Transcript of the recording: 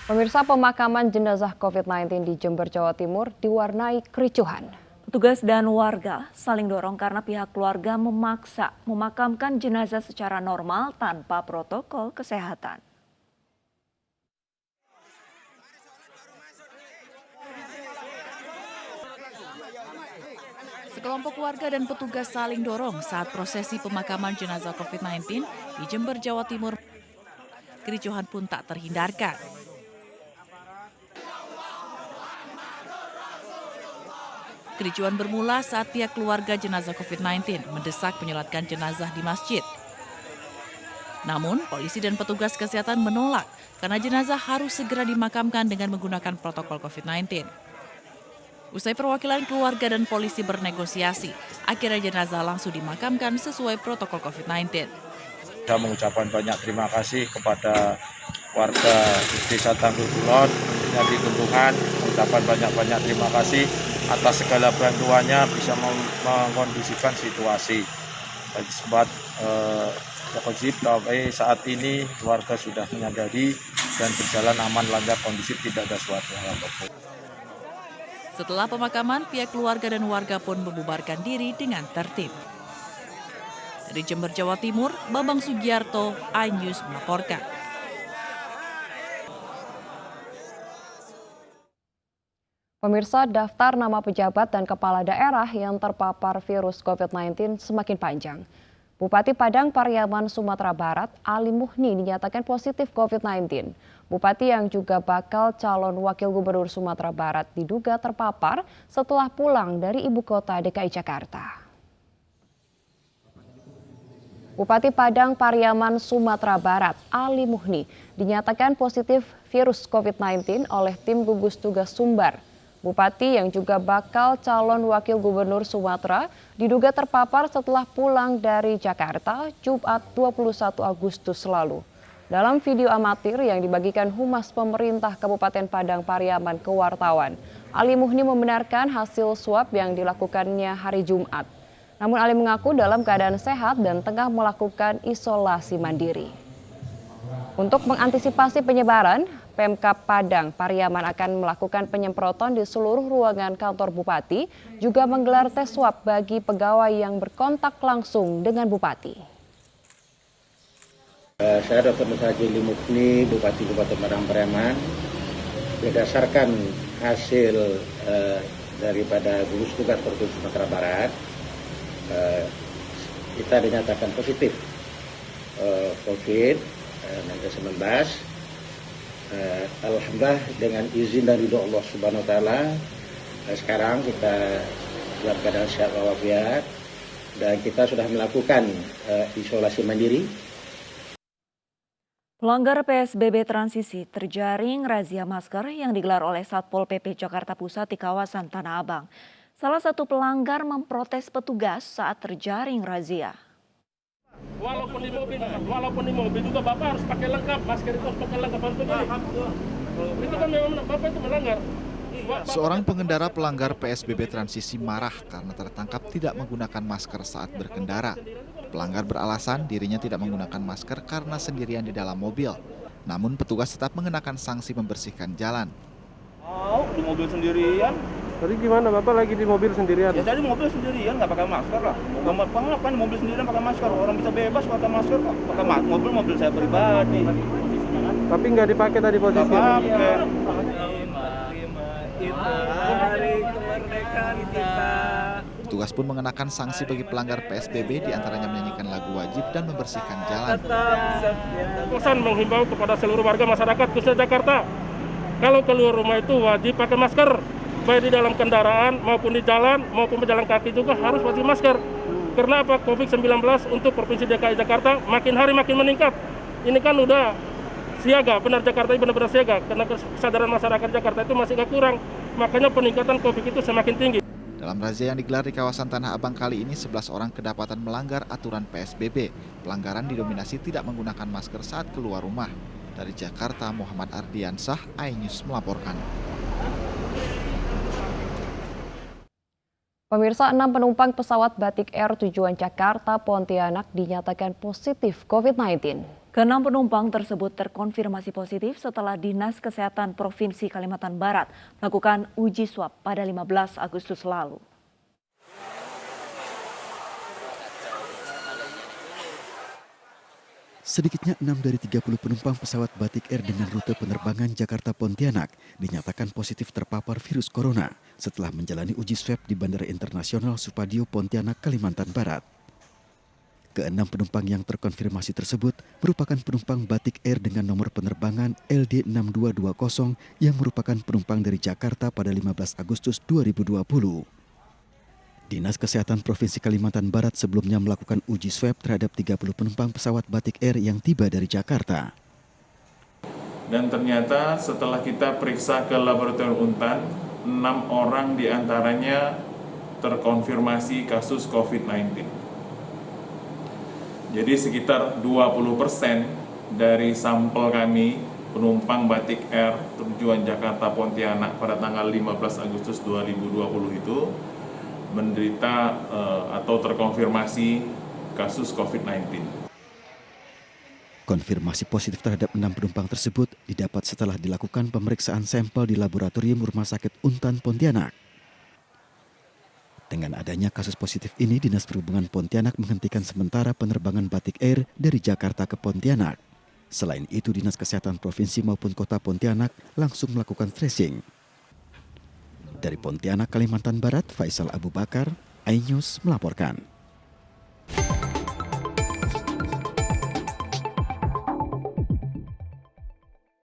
Pemirsa, pemakaman jenazah COVID-19 di Jember, Jawa Timur diwarnai kericuhan. Petugas dan warga saling dorong karena pihak keluarga memaksa memakamkan jenazah secara normal tanpa protokol kesehatan. Sekelompok warga dan petugas saling dorong saat prosesi pemakaman jenazah COVID-19 di Jember, Jawa Timur. Kericuhan pun tak terhindarkan. Kericuhan bermula saat pihak keluarga jenazah COVID-19 mendesak menyolatkan jenazah di masjid. Namun, polisi dan petugas kesehatan menolak karena jenazah harus segera dimakamkan dengan menggunakan protokol COVID-19. Usai perwakilan keluarga dan polisi bernegosiasi, akhirnya jenazah langsung dimakamkan sesuai protokol COVID-19. Saya mengucapkan banyak terima kasih kepada warga Desa Tanggul Kulon yang di Gunungan. Mengucapkan banyak terima kasih atas segala bantuannya bisa mengkondisikan situasi. Bagi sobat Jokojib, saat ini warga sudah menyadari dan berjalan aman, lancar, kondusif, tidak ada suatu hal apapun. Setelah pemakaman, pihak keluarga dan warga pun membubarkan diri dengan tertib. Dari Jember, Jawa Timur, Bambang Sugiarto, iNews melaporkan. Pemirsa, daftar nama pejabat dan kepala daerah yang terpapar virus COVID-19 semakin panjang. Bupati Padang Pariaman, Sumatera Barat, Ali Muhni dinyatakan positif COVID-19. Bupati yang juga bakal calon wakil gubernur Sumatera Barat diduga terpapar setelah pulang dari ibu kota DKI Jakarta. Bupati Padang Pariaman, Sumatera Barat, Ali Muhni dinyatakan positif virus COVID-19 oleh tim gugus tugas Sumbar. Bupati yang juga bakal calon wakil gubernur Sumatera diduga terpapar setelah pulang dari Jakarta Jumat 21 Agustus lalu. Dalam video amatir yang dibagikan Humas Pemerintah Kabupaten Padang Pariaman ke wartawan, Ali Muhni membenarkan hasil swab yang dilakukannya hari Jumat. Namun Ali mengaku dalam keadaan sehat dan tengah melakukan isolasi mandiri. Untuk mengantisipasi penyebaran, Pemkab Padang Pariaman akan melakukan penyemprotan di seluruh ruangan kantor Bupati, juga menggelar tes swab bagi pegawai yang berkontak langsung dengan Bupati. Saya Dr. Musajili Mukni, Bupati Kabupaten Padang Pariaman, berdasarkan hasil daripada gugus tugas Provinsi Sumatera Barat, kita dinyatakan positif COVID-19. Alhamdulillah dengan izin dari Allah Subhanahu Wa Taala, sekarang kita dalam keadaan sehat walafiat dan kita sudah melakukan isolasi mandiri. Pelanggar PSBB transisi terjaring razia masker yang digelar oleh Satpol PP Jakarta Pusat di kawasan Tanah Abang. Salah satu pelanggar memprotes petugas saat terjaring razia. Walaupun di mobil juga Bapak harus pakai lengkap, masker itu harus pakai lengkap. Itu kan memang Bapak itu melanggar. Seorang pengendara pelanggar PSBB transisi marah karena tertangkap tidak menggunakan masker saat berkendara. Pelanggar beralasan dirinya tidak menggunakan masker karena sendirian di dalam mobil. Namun petugas tetap mengenakan sanksi membersihkan jalan. Di mobil sendirian. Tadi gimana Bapak lagi di mobil sendirian? Ya tadi mobil sendirian nggak pakai masker lah. Ngapain mobil sendirian pakai masker? Orang bisa bebas pakai masker kok. Pakai mobil saya pribadi. Tapi nggak dipakai tadi posisinya? Nggak pakai. Petugas pun mengenakan sanksi bagi pelanggar PSBB, diantaranya menyanyikan lagu wajib dan membersihkan jalan. Pesan menghimbau kepada seluruh warga masyarakat khususnya Jakarta, kalau keluar rumah itu wajib pakai masker, baik di dalam kendaraan maupun di jalan maupun pejalan kaki juga harus wajib masker. Karena apa? COVID-19 untuk Provinsi DKI Jakarta makin hari makin meningkat. Ini kan udah siaga, benar Jakarta ini benar-benar siaga karena kesadaran masyarakat Jakarta itu masih agak kurang. Makanya peningkatan COVID itu semakin tinggi. Dalam razia yang digelar di kawasan Tanah Abang kali ini, 11 orang kedapatan melanggar aturan PSBB. Pelanggaran didominasi tidak menggunakan masker saat keluar rumah. Dari Jakarta, Muhammad Ardiansah, iNews melaporkan. Pemirsa, 6 penumpang pesawat Batik Air tujuan Jakarta Pontianak dinyatakan positif COVID-19. Keenam penumpang tersebut terkonfirmasi positif setelah Dinas Kesehatan Provinsi Kalimantan Barat melakukan uji swab pada 15 Agustus lalu. Sedikitnya 6 dari 30 penumpang pesawat Batik Air dengan rute penerbangan Jakarta-Pontianak dinyatakan positif terpapar virus corona setelah menjalani uji swab di Bandara Internasional Supadio Pontianak, Kalimantan Barat. Keenam penumpang yang terkonfirmasi tersebut merupakan penumpang Batik Air dengan nomor penerbangan LD6220 yang merupakan penumpang dari Jakarta pada 15 Agustus 2020. Dinas Kesehatan Provinsi Kalimantan Barat sebelumnya melakukan uji swab terhadap 30 penumpang pesawat Batik Air yang tiba dari Jakarta. Dan ternyata setelah kita periksa ke laboratorium Untan, 6 orang diantaranya terkonfirmasi kasus COVID-19. Jadi sekitar 20% dari sampel kami penumpang Batik Air tujuan Jakarta Pontianak pada tanggal 15 Agustus 2020 itu menderita atau terkonfirmasi kasus COVID-19. Konfirmasi positif terhadap 6 penumpang tersebut didapat setelah dilakukan pemeriksaan sampel di laboratorium Rumah Sakit Untan Pontianak. Dengan adanya kasus positif ini, Dinas Perhubungan Pontianak menghentikan sementara penerbangan Batik Air dari Jakarta ke Pontianak. Selain itu, Dinas Kesehatan Provinsi maupun Kota Pontianak langsung melakukan tracing. Dari Pontianak, Kalimantan Barat, Faisal Abu Bakar, iNews melaporkan.